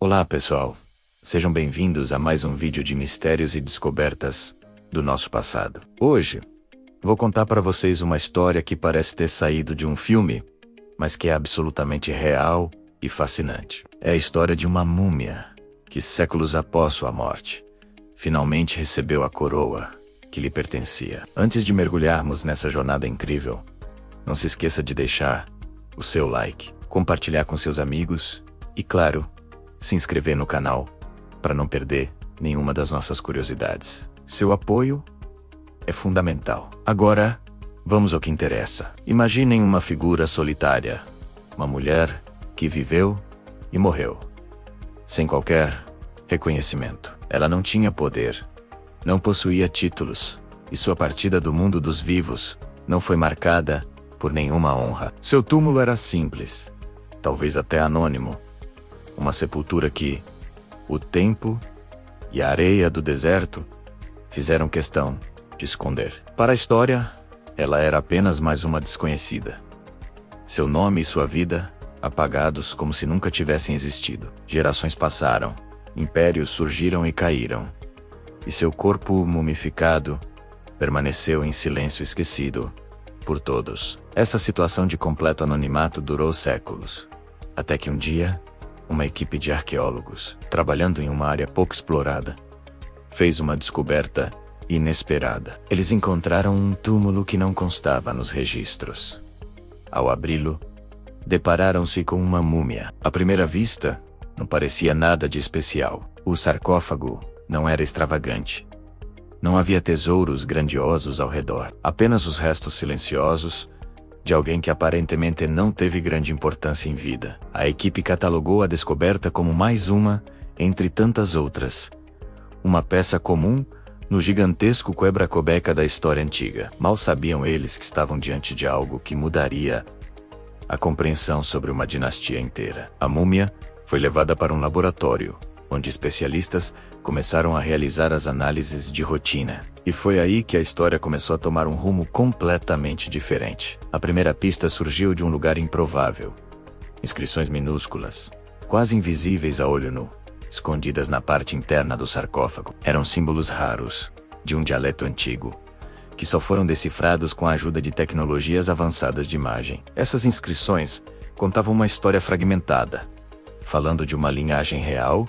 Olá pessoal, sejam bem-vindos a mais um vídeo de mistérios e descobertas do nosso passado. Hoje, vou contar para vocês uma história que parece ter saído de um filme, mas que é absolutamente real e fascinante. É a história de uma múmia que, séculos após sua morte, finalmente recebeu a coroa que lhe pertencia. Antes de mergulharmos nessa jornada incrível, não se esqueça de deixar o seu like, compartilhar com seus amigos e, claro, se inscrever no canal para não perder nenhuma das nossas curiosidades. Seu apoio é fundamental. Agora, vamos ao que interessa. Imaginem uma figura solitária, uma mulher que viveu e morreu, sem qualquer reconhecimento. Ela não tinha poder, não possuía títulos, e sua partida do mundo dos vivos não foi marcada por nenhuma honra. Seu túmulo era simples, talvez até anônimo, uma sepultura que o tempo e a areia do deserto fizeram questão de esconder. Para a história, ela era apenas mais uma desconhecida. Seu nome e sua vida apagados como se nunca tivessem existido. Gerações passaram, impérios surgiram e caíram, e seu corpo mumificado permaneceu em silêncio, esquecido por todos. Essa situação de completo anonimato durou séculos, até que um dia, uma equipe de arqueólogos, trabalhando em uma área pouco explorada, fez uma descoberta inesperada. Eles encontraram um túmulo que não constava nos registros. Ao abri-lo, depararam-se com uma múmia. À primeira vista, não parecia nada de especial. O sarcófago não era extravagante. Não havia tesouros grandiosos ao redor, apenas os restos silenciosos de alguém que aparentemente não teve grande importância em vida. A equipe catalogou a descoberta como mais uma entre tantas outras. Uma peça comum no gigantesco quebra-cabeça da história antiga. Mal sabiam eles que estavam diante de algo que mudaria a compreensão sobre uma dinastia inteira. A múmia foi levada para um laboratório, onde especialistas começaram a realizar as análises de rotina. E foi aí que a história começou a tomar um rumo completamente diferente. A primeira pista surgiu de um lugar improvável. Inscrições minúsculas, quase invisíveis a olho nu, escondidas na parte interna do sarcófago. Eram símbolos raros, de um dialeto antigo, que só foram decifrados com a ajuda de tecnologias avançadas de imagem. Essas inscrições contavam uma história fragmentada, falando de uma linhagem real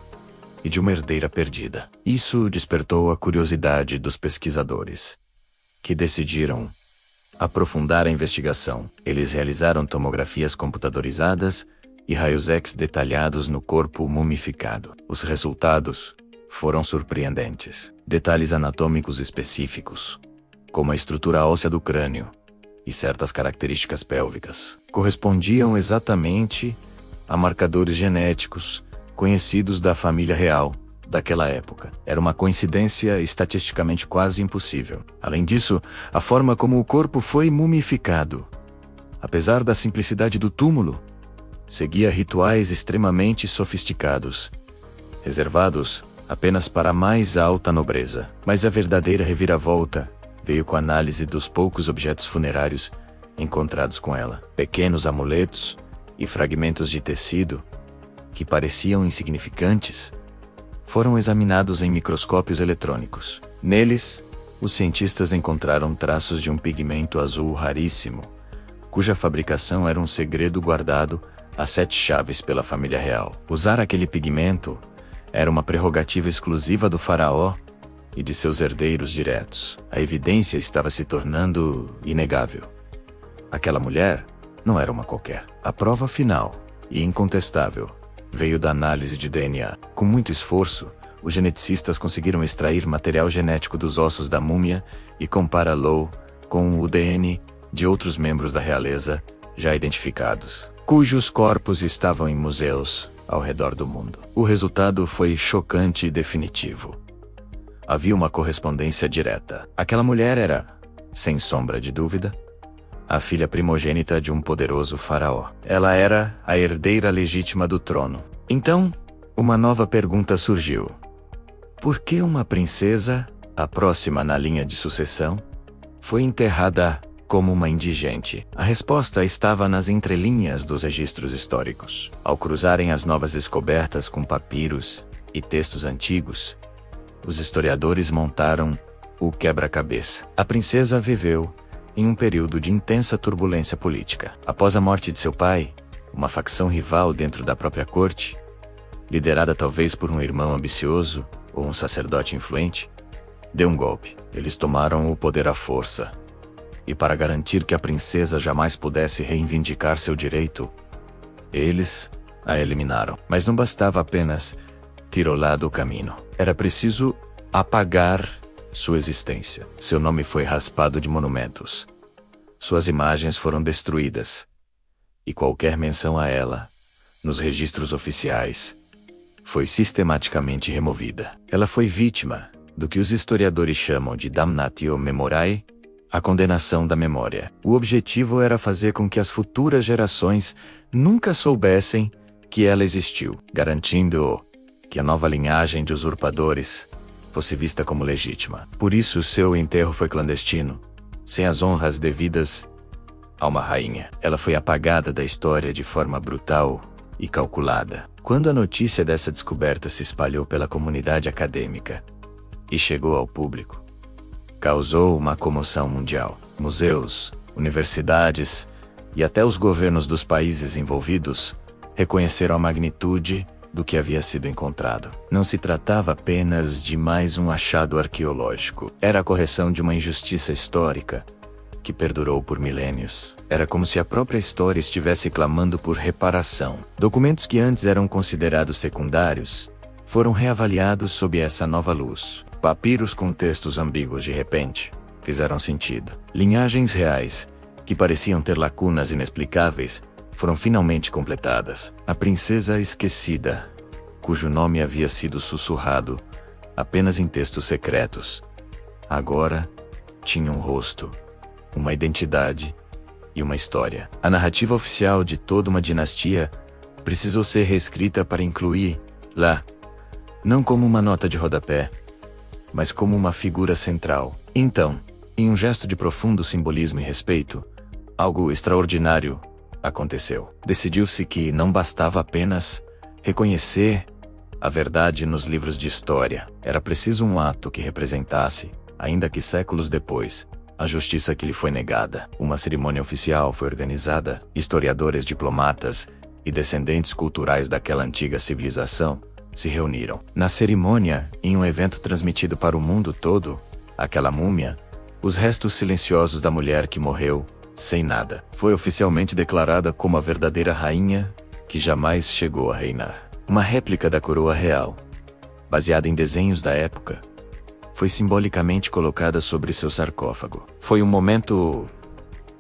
e de uma herdeira perdida. Isso despertou a curiosidade dos pesquisadores, que decidiram aprofundar a investigação. Eles realizaram tomografias computadorizadas e raios-X detalhados no corpo mumificado. Os resultados foram surpreendentes. Detalhes anatômicos específicos, como a estrutura óssea do crânio e certas características pélvicas, correspondiam exatamente a marcadores genéticos conhecidos da família real daquela época. Era uma coincidência estatisticamente quase impossível. Além disso, a forma como o corpo foi mumificado, apesar da simplicidade do túmulo, seguia rituais extremamente sofisticados, reservados apenas para a mais alta nobreza. Mas a verdadeira reviravolta veio com a análise dos poucos objetos funerários encontrados com ela. Pequenos amuletos e fragmentos de tecido, que pareciam insignificantes, foram examinados em microscópios eletrônicos. Neles, os cientistas encontraram traços de um pigmento azul raríssimo, cuja fabricação era um segredo guardado a 7 chaves pela família real. Usar aquele pigmento era uma prerrogativa exclusiva do faraó e de seus herdeiros diretos. A evidência estava se tornando inegável. Aquela mulher não era uma qualquer. A prova final e incontestável veio da análise de DNA. Com muito esforço, os geneticistas conseguiram extrair material genético dos ossos da múmia e compará-lo com o DNA de outros membros da realeza já identificados, cujos corpos estavam em museus ao redor do mundo. O resultado foi chocante e definitivo. Havia uma correspondência direta. Aquela mulher era, sem sombra de dúvida, a filha primogênita de um poderoso faraó. Ela era a herdeira legítima do trono. Então, uma nova pergunta surgiu. Por que uma princesa, a próxima na linha de sucessão, foi enterrada como uma indigente? A resposta estava nas entrelinhas dos registros históricos. Ao cruzarem as novas descobertas com papiros e textos antigos, os historiadores montaram o quebra-cabeça. A princesa viveu em um período de intensa turbulência política. Após a morte de seu pai, uma facção rival dentro da própria corte, liderada talvez por um irmão ambicioso ou um sacerdote influente, deu um golpe. Eles tomaram o poder à força. E para garantir que a princesa jamais pudesse reivindicar seu direito, eles a eliminaram. Mas não bastava apenas tirar do caminho. Era preciso apagar sua existência. Seu nome foi raspado de monumentos. Suas imagens foram destruídas. E qualquer menção a ela, nos registros oficiais, foi sistematicamente removida. Ela foi vítima do que os historiadores chamam de damnatio memoriae, a condenação da memória. O objetivo era fazer com que as futuras gerações nunca soubessem que ela existiu, garantindo que a nova linhagem de usurpadores fosse vista como legítima. Por isso seu enterro foi clandestino, sem as honras devidas a uma rainha. Ela foi apagada da história de forma brutal e calculada. Quando a notícia dessa descoberta se espalhou pela comunidade acadêmica e chegou ao público, causou uma comoção mundial. Museus, universidades e até os governos dos países envolvidos reconheceram a magnitude do que havia sido encontrado. Não se tratava apenas de mais um achado arqueológico. Era a correção de uma injustiça histórica que perdurou por milênios. Era como se a própria história estivesse clamando por reparação. Documentos que antes eram considerados secundários foram reavaliados sob essa nova luz. Papiros com textos ambíguos de repente fizeram sentido. Linhagens reais, que pareciam ter lacunas inexplicáveis, foram finalmente completadas. A princesa esquecida, cujo nome havia sido sussurrado apenas em textos secretos, agora tinha um rosto, uma identidade e uma história. A narrativa oficial de toda uma dinastia precisou ser reescrita para incluir lá, não como uma nota de rodapé, mas como uma figura central. Então, em um gesto de profundo simbolismo e respeito, algo extraordinário aconteceu. Decidiu-se que não bastava apenas reconhecer a verdade nos livros de história. Era preciso um ato que representasse, ainda que séculos depois, a justiça que lhe foi negada. Uma cerimônia oficial foi organizada. Historiadores, diplomatas e descendentes culturais daquela antiga civilização se reuniram. Na cerimônia, em um evento transmitido para o mundo todo, aquela múmia, os restos silenciosos da mulher que morreu sem nada, foi oficialmente declarada como a verdadeira rainha que jamais chegou a reinar. Uma réplica da coroa real, baseada em desenhos da época, foi simbolicamente colocada sobre seu sarcófago. Foi um momento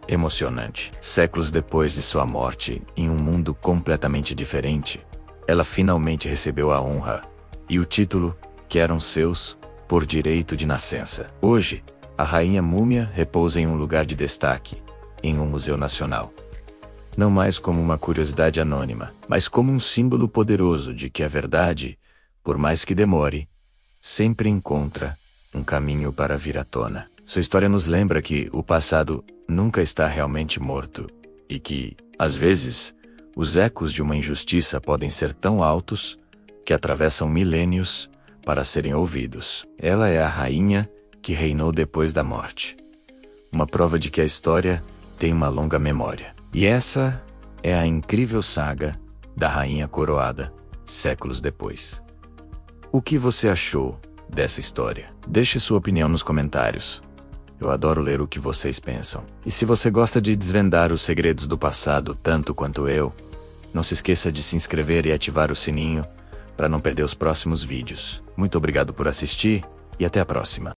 emocionante. Séculos depois de sua morte, em um mundo completamente diferente, ela finalmente recebeu a honra e o título que eram seus por direito de nascença. Hoje, a rainha múmia repousa em um lugar de destaque, em um museu nacional. Não mais como uma curiosidade anônima, mas como um símbolo poderoso de que a verdade, por mais que demore, sempre encontra um caminho para vir à tona. Sua história nos lembra que o passado nunca está realmente morto e que, às vezes, os ecos de uma injustiça podem ser tão altos que atravessam milênios para serem ouvidos. Ela é a rainha que reinou depois da morte. Uma prova de que a história tem uma longa memória. E essa é a incrível saga da rainha coroada, séculos depois. O que você achou dessa história? Deixe sua opinião nos comentários. Eu adoro ler o que vocês pensam. E se você gosta de desvendar os segredos do passado tanto quanto eu, não se esqueça de se inscrever e ativar o sininho para não perder os próximos vídeos. Muito obrigado por assistir e até a próxima.